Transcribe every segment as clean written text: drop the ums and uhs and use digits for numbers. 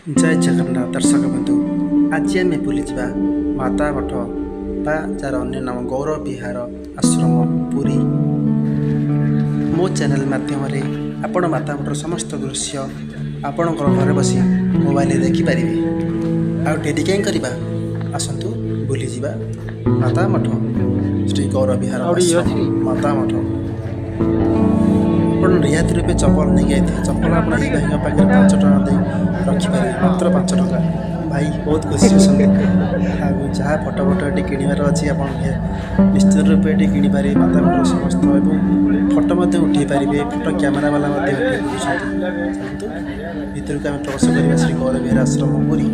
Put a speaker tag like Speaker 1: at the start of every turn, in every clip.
Speaker 1: जय जगन्नाथ दर्शक बंधु। आज आम बुलीजा माता मठ बा जार अन्य नाम गौरव विहार आश्रम पुरी। मो चैनल माध्यम आपण माता मठर समस्त दृश्य आपण घर बसी मोबाइल देखिपारे। आउ डेरी कहीं करवा आसतु बुलीजा माता मठ श्री गौरव विहार आश्रम माता मठ। आप रियायत रूपे चपल नहीं गए चपल आप भाई पाखे 5 टका दे रखिपारे मात्र 5 टका। भाई बहुत खुशी जहाँ फटो फटो ये किणवार अच्छी आप निश्चित रूपे ये किपारे माता मठर समस्त फटो उठे पारे फटो क्यमेरा वाला भर को आम प्रवेश करवा श्री गौरव विहार आश्रम पुरी।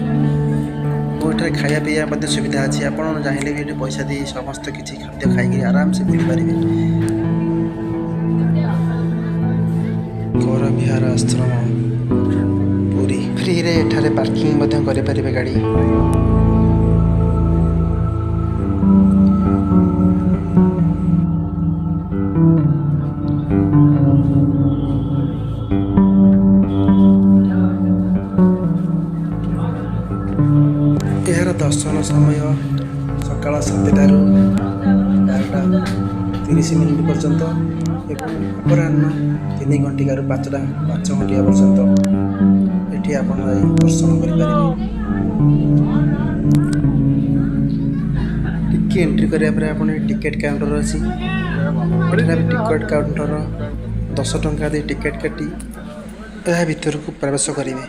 Speaker 1: मोटे खाया पीवा सुविधा अच्छी आप चाहिए भी पैसा दी समस्त किसी खाद्य खाई आराम से बुली पारे। गौरव विहार आश्रम पुरी फ्री रे एठारे पार्किंग करे पारिबे गाड़ी। यार दर्शन समय सकाल 7टार 12:30 पर्यंत अपराह्न 3 घंटिकार 5 घंटिया पर्यंत ये आप दर्शन करें। टिके एंट्री कराया आप टिकेट काउंटर अच्छी टिकेट काउंटर 10 टंका दे टिकेट काटी यह भीतर को प्रवेश करेंगे।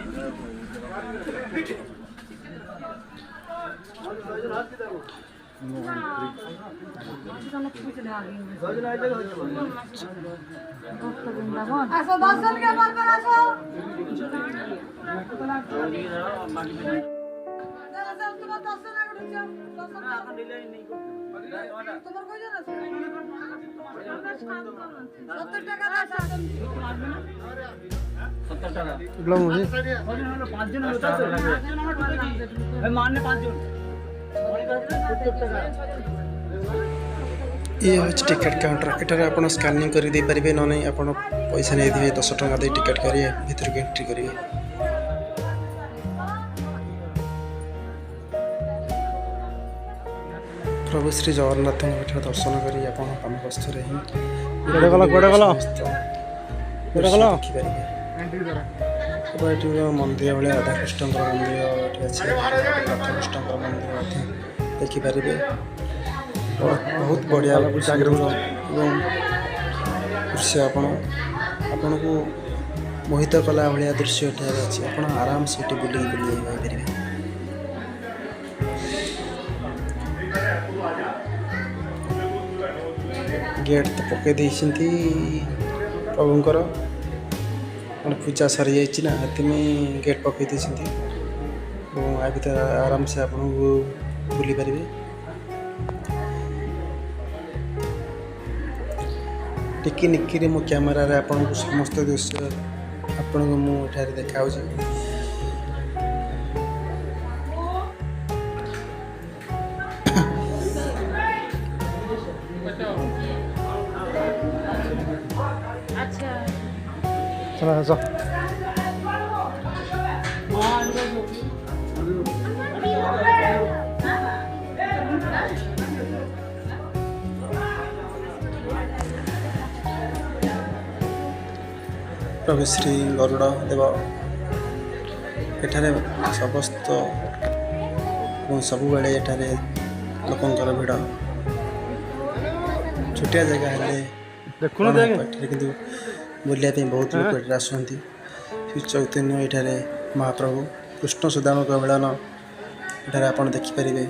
Speaker 1: ये हूँ टिकेट काउंटर एटार आप स्कानिंग कर दे पारे ना नहीं आप पैसा नहीं दे 10 टका दे टिकेट करेंगे भीतर को एंट्री करेंगे। प्रभु श्री जगन्नाथ दर्शन कर कम कष्ट देखिपारे। मंदिर भाई राधाकृष्ण मंदिर अच्छे राधाकृष्ण मंदिर देखिपारे। बहुत बढ़िया दृश्य आपण को मोहित कला भाया दृश्य एठार अच्छी आप आराम से बुले पारे। गेट तो पकई देती प्रभुंर पूजा सरी जाना में गेट पकई देती आ भर आराम से आप बुली पारे। टिकी निकी मो कैमेरा रे आपन को समस्त दृश्य आपन को मु एठारे देखाउ छी। अच्छा चला जा प्रभु श्री गरुड़ देव एठारे समस्त सब बेले एठारे लोकंर भिड़ छोटिया जगह हेल्ले कि बुलापी बहुत लोग आसुँच श्री चैतन्य एठारे महाप्रभु कृष्ण सुदाम का मिलन एठारे आप देखिपारे।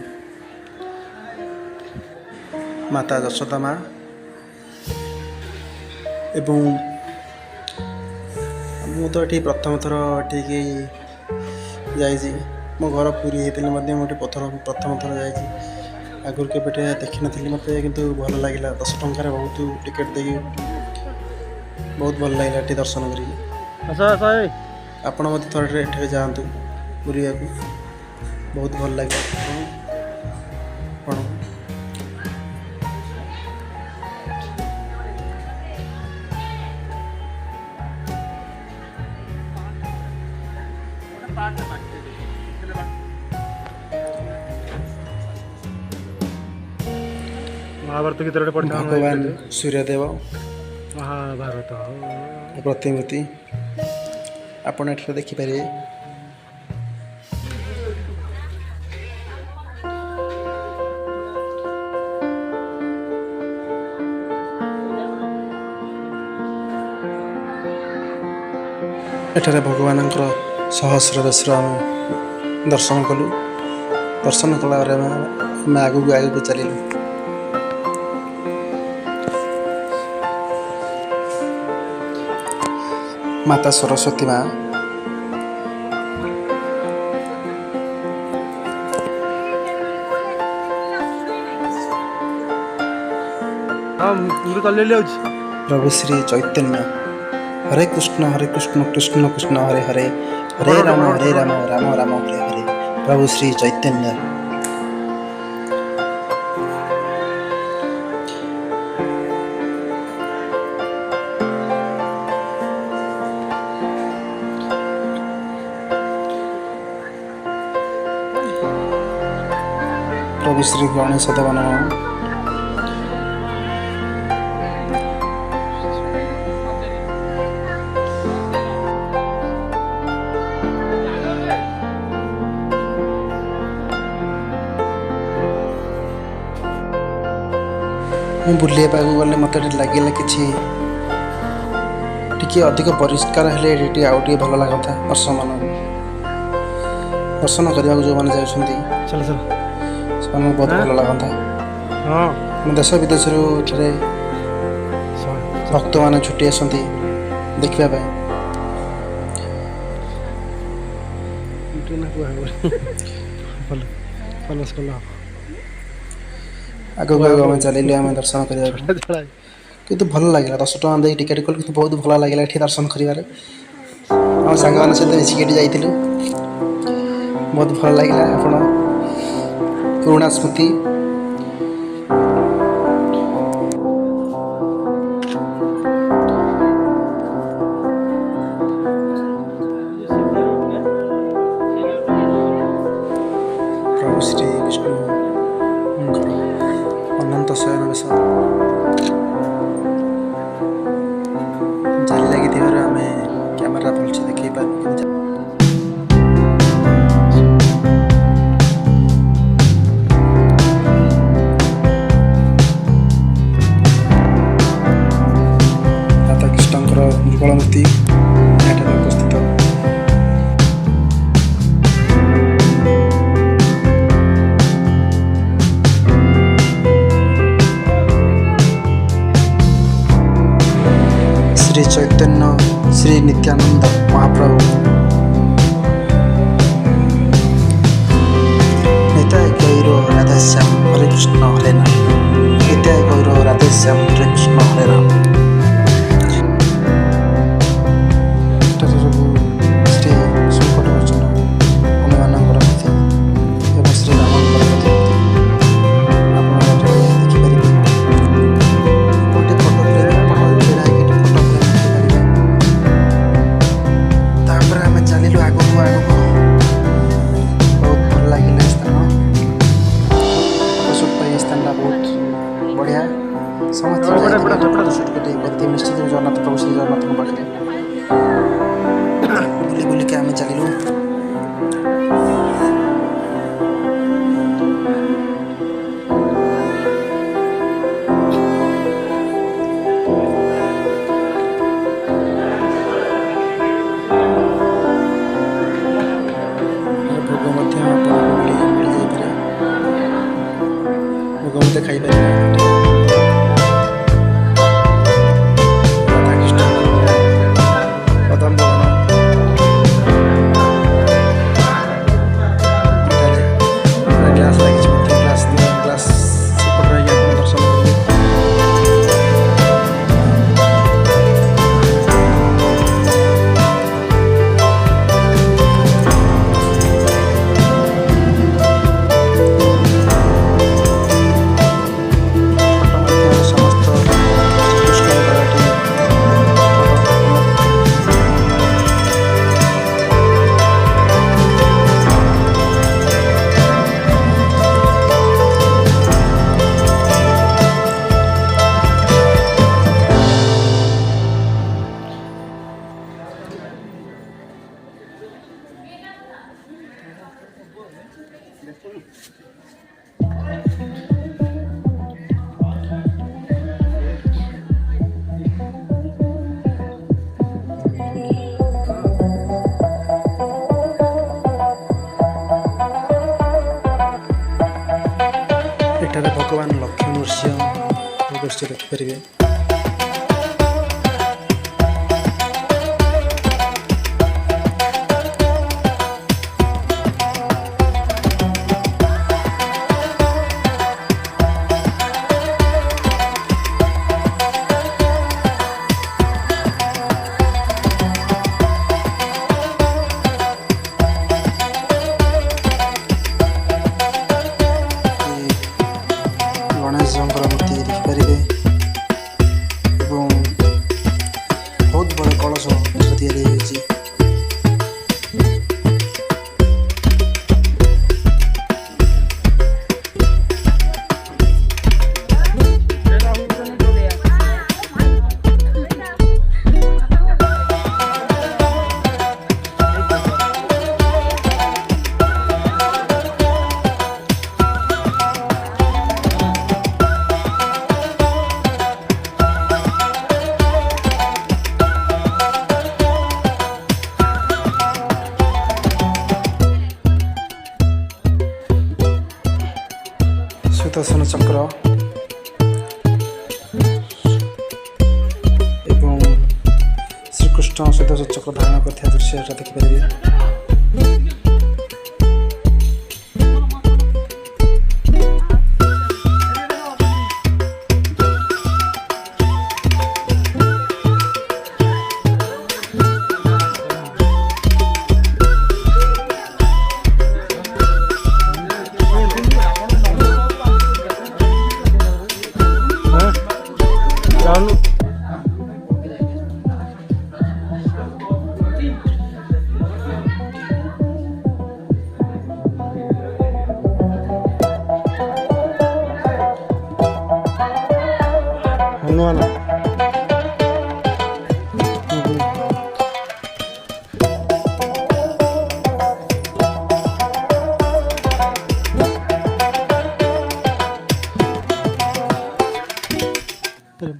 Speaker 1: माता यशोदा माँ एवं मु तो ये प्रथम थर ये जाइए मो घर पूरी होते मुझे प्रथम थर जा आगुरी के देखी नी मत कि भल लगे 10 टंकार बहुत टिकेट दे बहुत भल लगे ये दर्शन कर आपण मत थोड़े एठे जातु बुलिया बहुत भल लगे।
Speaker 2: महाभारत गीत पढ़ता
Speaker 1: भगवान सूर्यदेव
Speaker 2: महाभारत
Speaker 1: प्रतिमूर्ति आपण एठार देखिपारे। एठारे भगवान सहस्र बेशर आम दर्शन कलु। दर्शन कलापर आम आगू आगू चलू। माता सरस्वती माँ प्रभु श्री चैतन्य हरे कृष्ण कृष्ण कृष्ण हरे हरे हरे राम राम राम हरे हरे। प्रभु श्री चैतन्य प्रभु श्री गणेश देव नमः। बुलिया गले मत लगे कि अधिक परिष्कार हेल्ले आउ भल लगता। दर्शन दर्शन करने जो मैंने जाती बहुत भल लगता। देश विदेश भक्त मैंने छुट्टी आसती देखा। आग आम चलिए आम दर्शन कर कितु भल लगे 10 टका दे टिकेट कल कि बहुत भल लगे ये दर्शन कर सांग मान सहित मिसिक जाइलु बहुत भल लगे। आप पुराणा स्मृति प्रभु श्री विष्णु अनंत शयन बेश जारी लगी आम कैमेरा भलसे देखे पार। राधा कृष्णकर युगल मूर्ति उपस्थित। श्री चैतन्य श्री नित्यानंद महाप्रभु निताय गौर राधेश्याम हरे कृष्ण हरे नाम। निताय गौर राधेश्याम हरे कृष्ण हरे राम। श्री संकट मोचन हनुमान श्री राम देखिपारे गोटे फोटो चलिलु आग आग बहुत भल लगे स्थान फोटोशूट स्थान बहुत बढ़िया समस्त निश्चित जगन्नाथ प्रभु श्री जगन्नाथ पाखे बुली बुलिक आम चलिलु। भोग मत खाई राधाकृष्ण कदम भवन ଏଠାରେ ଭଗବାନ ଲକ୍ଷ୍ମୀ ନୃସିଂହ ଦୃଶ୍ୟ ଦେଖିପାରିବେ। ଗଣେଶଙ୍କର ମୂର୍ତ୍ତି ଦେଖିପାରିବେ ଏବଂ ବହୁତ ବଡ଼ କଳସ ତିଆରି ହୋଇଛି। ସୁଦର୍ଶନ ଚକ୍ର ଏବଂ ଶ୍ରୀକୃଷ୍ଣ ସୁଦର୍ଶନ ଚକ୍ର ଧାରଣ କରିଥିବା ଦୃଶ୍ୟ ଏଟା ଦେଖିପାରିବେ।
Speaker 2: ଚାଲୁ ହନୁମାନ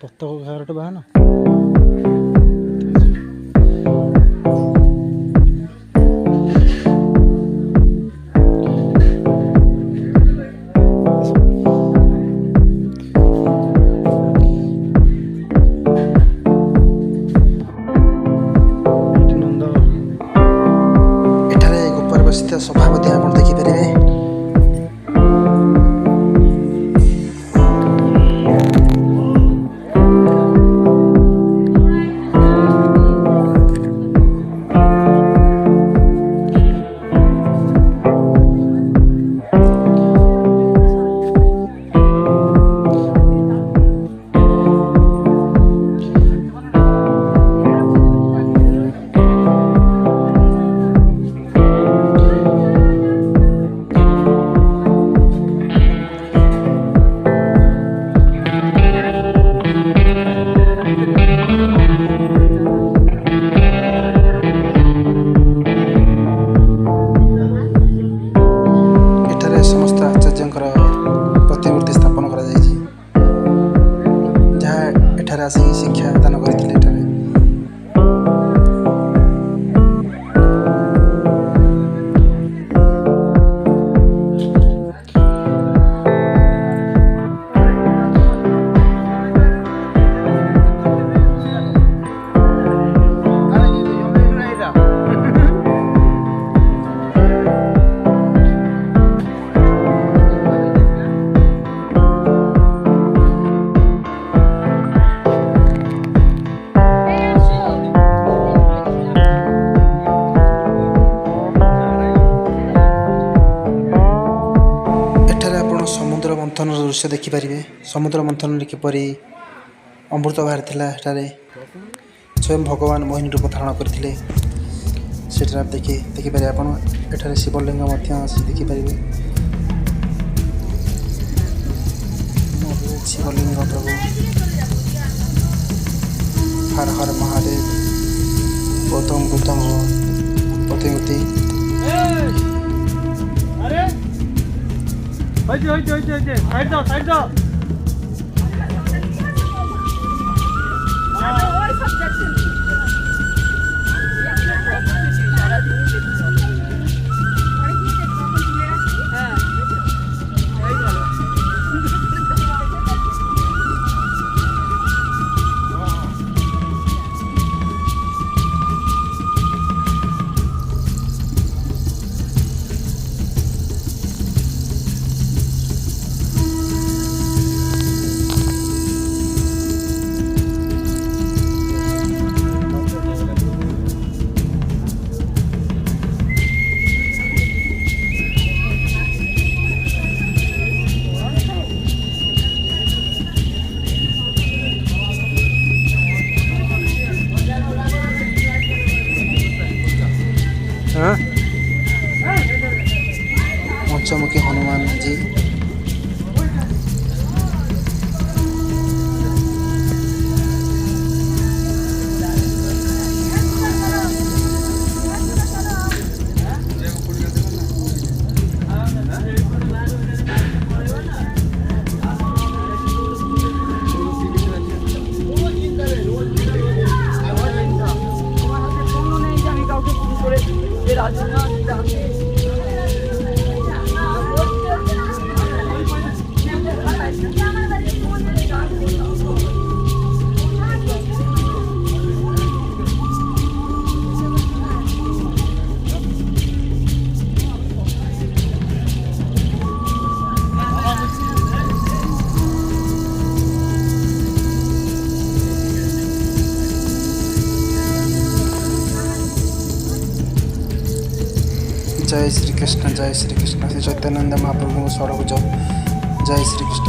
Speaker 2: ବତକ ଘରଟେ ବାହାନ
Speaker 1: ଏଠାରେ ଗୋପାଳ ବସିଥିବା ସଭା ମଧ୍ୟ ଆପଣ ଦେଖିପାରିବେ। ସମସ୍ତ ଆଚାର୍ଯ୍ୟଙ୍କର ପ୍ରତିମୂର୍ତ୍ତି ସ୍ଥାପନ କରାଯାଇଛି, ଯାହା ଏଠାରେ ଆସିକି ଶିକ୍ଷା ଦାନ କରିଥିଲେ। ଏଠାରେ ସମୁଦ୍ର ମନ୍ଥନର ଦୃଶ୍ୟ ଦେଖିପାରିବେ। ସମୁଦ୍ର ମନ୍ଥନରେ କିପରି ଅମୃତ ବାହାରିଥିଲା, ଏଠାରେ ସ୍ୱୟଂ ଭଗବାନ ମୋହିନୀ ରୂପ ଧାରଣ କରିଥିଲେ, ସେଠାରେ ଦେଖିପାରିବେ ଆପଣ। ଏଠାରେ ଶିବଲିଙ୍ଗ ମଧ୍ୟ ଆସି ଦେଖିପାରିବେ। ଶିବଲିଙ୍ଗ ପ୍ରଭୁ ହର ହର ମହାଦେବ ଗୌତମ ବୁଦ୍ଧଙ୍କ ପ୍ରତିମୂର୍ତ୍ତି। हाँ पंचमुखी हनुमान जी जय श्री कृष्ण श्री चैतन्य महाप्रभु सड़क जय श्री कृष्ण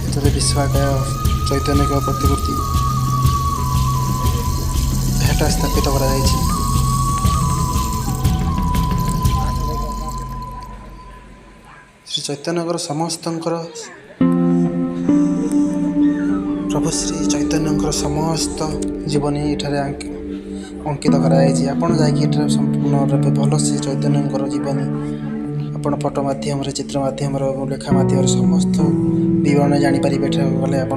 Speaker 1: एतद विश्वाकाय चैतन्य के प्रतिमूर्ति एटा स्थापित करा जायछि। श्री चैतन्य समस्तंकर प्रभु श्री चैतन्य समस्त जीवनी ये अंकित कराई। आपड़ जा संपूर्ण रूपे भल श्री चैतन्य जीवनी आप फोटो मध्यम चित्र मध्यम लेखा मध्यम समस्त विवरण जापर गले आप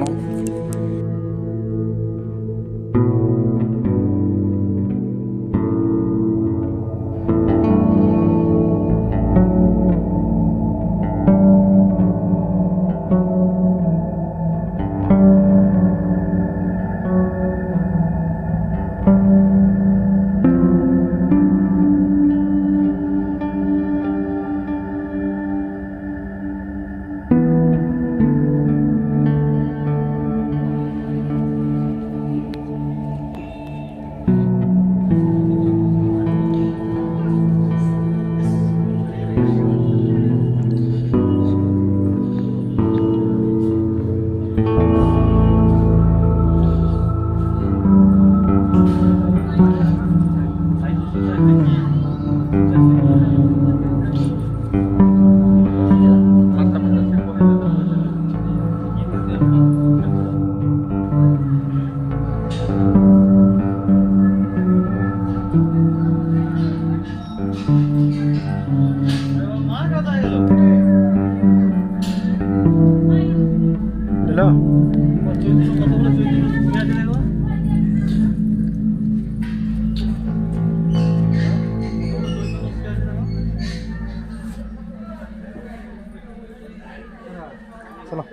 Speaker 1: चलो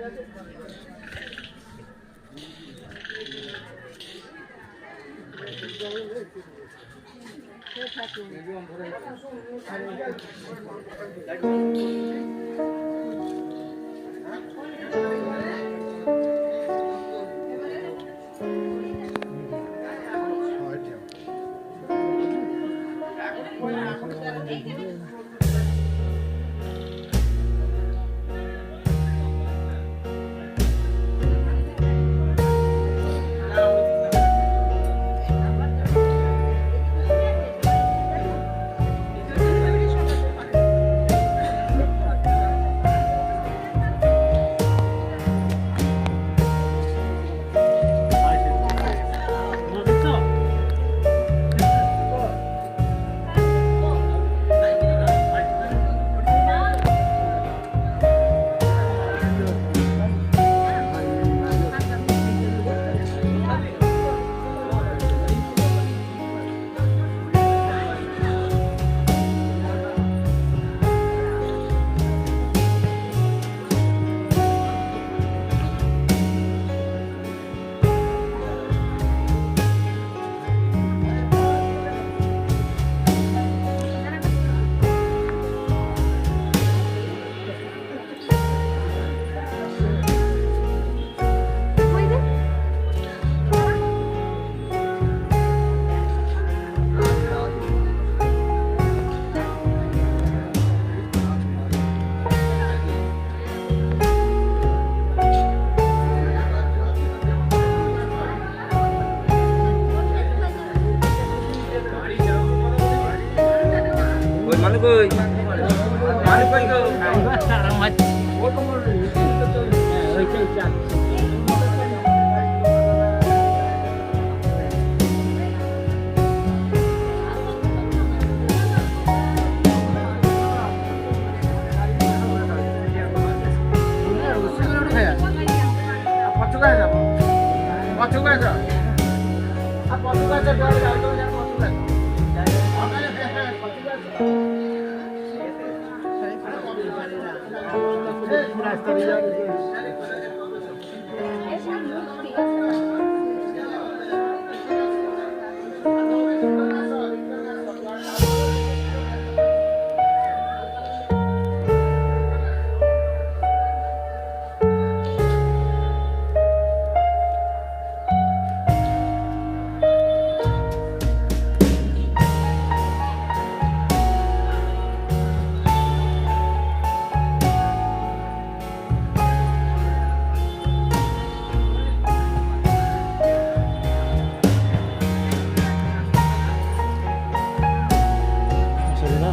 Speaker 2: ସରିଲା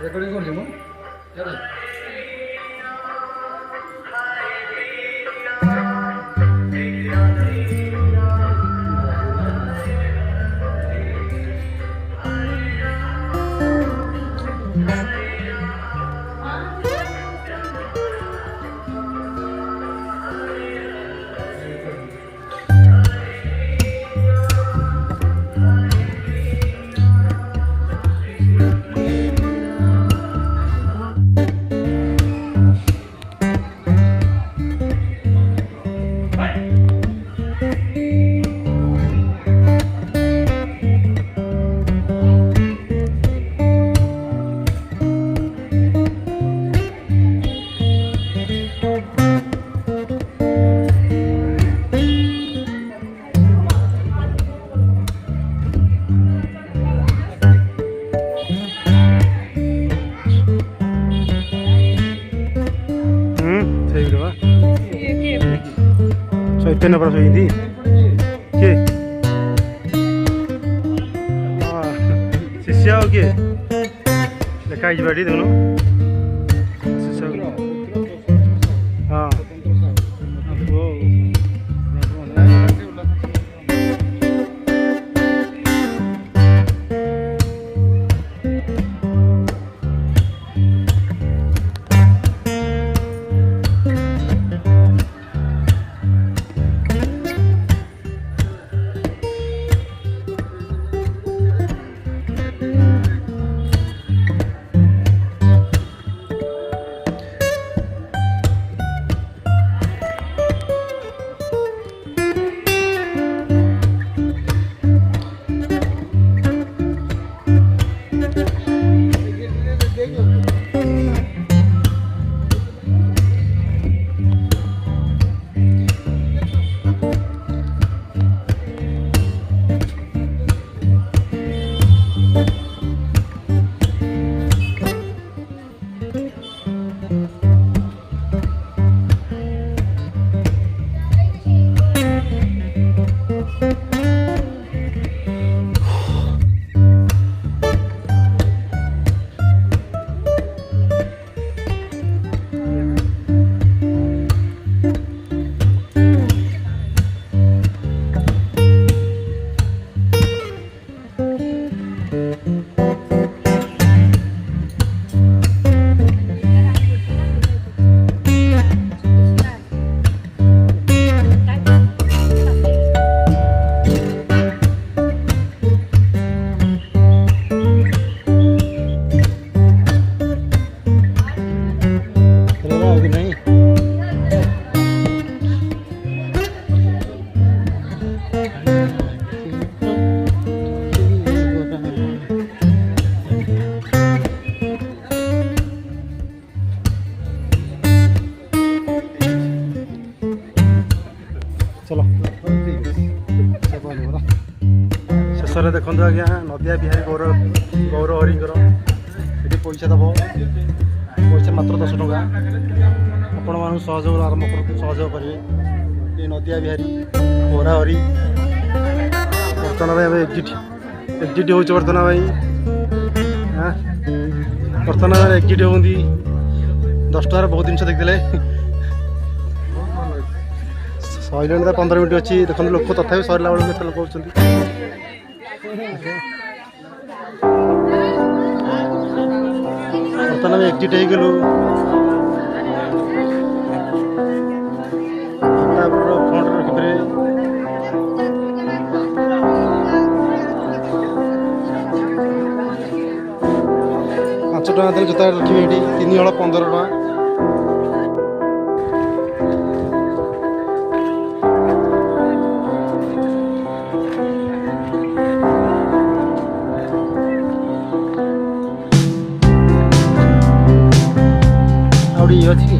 Speaker 3: ରେକର୍ଡିଂ କରୁଛି ମୁଁ
Speaker 2: ସେଇଗୁଡ଼ା ବା ଚୈତନ୍ୟ ପରା ଶୋଇନ୍ତି କିଏ ଶିଷ୍ୟ ଆଉ କିଏ ଲେଖା ହେଇଯିବ ଏଠି ଦେଖୁନ ଶିଷ୍ୟ ହଁ ତାହେଲେ ଦେଖନ୍ତୁ ଆଜ୍ଞା ନଦିଆ ବିହାରୀ ଗୌର ହରିଙ୍କର ଏଠି ପଇସା ଦେବ ପଇସା ମାତ୍ର 10 ଟଙ୍କା ଆପଣମାନଙ୍କୁ ସହଯୋଗ ଆରମ୍ଭ କରନ୍ତୁ ସହଯୋଗ କରିବେ ଏ ନଦିଆ ବିହାରୀ ଗୌରା ହରି ବର୍ତ୍ତମାନ ଭାଇ ଆମେ ଏକ୍ଜିଟ୍ ହେଉଛି ବର୍ତ୍ତମାନ ଭାଇ ବର୍ତ୍ତମାନ ଏକ୍ଜିଟ୍ ହୁଅନ୍ତି 10 ଟଙ୍କାର ବହୁତ ଜିନିଷ ଦେଖିଥିଲେ ସରିଲାଣି ତ 15 ମିନିଟ୍ ଅଛି ଦେଖନ୍ତୁ ଲୋକ ତଥାପି ସରିଲା ବେଳକୁ କେତେ ଲୋକ ହେଉଛନ୍ତି ବର୍ତ୍ତମାନ ଆମେ ଏକ୍ଜିଟ୍ ହେଇଗଲୁ ଫ୍ରଣ୍ଟରେ ରଖିପାରିବେ ପାଞ୍ଚ ଟଙ୍କା ଦେଲେ ଜୋତା ରଖିବେ ଏଠି 3 ହଳ 15 ଟଙ୍କା ଆଉ ଇଏ ଅଛି